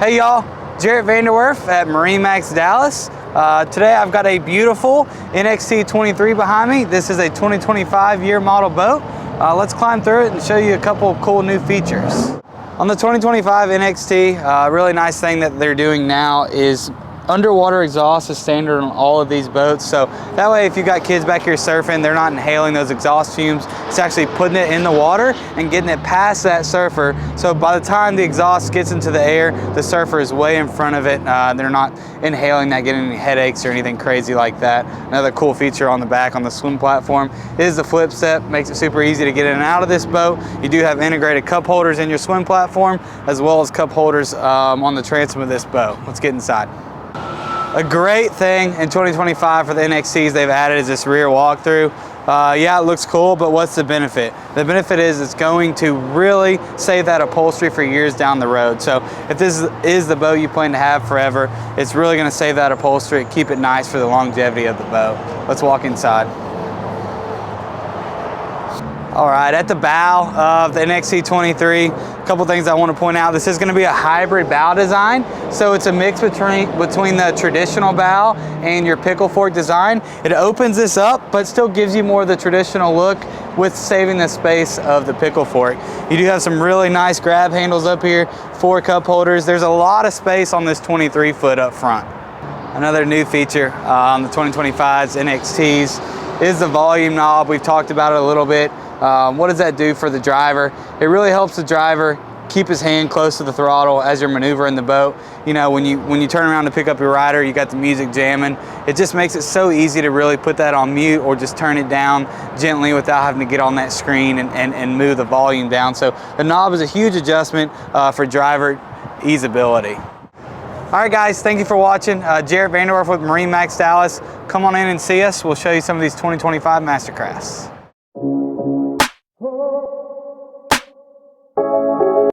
Hey y'all, Jarrett Vanderwerf at MarineMax Dallas. Today I've got a beautiful NXT23 behind me. This is a 2025 year model boat. Let's climb through it and show you a couple of cool new features. On the 2025 NXT, a really nice thing that they're doing now is underwater exhaust is standard on all of these boats, so that way if you got kids back here surfing, they're not inhaling those exhaust fumes. It's actually putting it in the water and getting it past that surfer, so by the time the exhaust gets into the air, the surfer is way in front of it. They're not inhaling that, getting any headaches or anything crazy like that. Another cool feature on the back on the swim platform is the flip step. Makes it super easy to get in and out of this boat. You do have integrated cup holders in your swim platform, as well as cup holders on the transom of this boat. Let's get inside. A great thing in 2025 for the NXTs they've added is this rear walkthrough. Yeah, it looks cool, but what's the benefit? The benefit is it's going to really save that upholstery for years down the road. So if this is the boat you plan to have forever, it's really going to save that upholstery, keep it nice for the longevity of the boat. Let's walk inside. All right, at the bow of the NXT23, a couple things I want to point out. This is going to be a hybrid bow design, so it's a mix between the traditional bow and your pickle fork design. It opens this up, but still gives you more of the traditional look with saving the space of the pickle fork. You do have some really nice grab handles up here, 4 cup holders. There's a lot of space on this 23 foot up front. Another new feature on the 2025's NXTs is the volume knob. We've talked about it a little bit. What does that do for the driver? It really helps the driver keep his hand close to the throttle as you're maneuvering the boat. You know, when you turn around to pick up your rider, you got the music jamming. It just makes it so easy to really put that on mute or just turn it down gently without having to get on that screen and move the volume down. So the knob is a huge adjustment for driver easeability. All right, guys, thank you for watching. Jarrett Vanderwerf with MarineMax Dallas. Come on in and see us. We'll show you some of these 2025 Mastercrafts.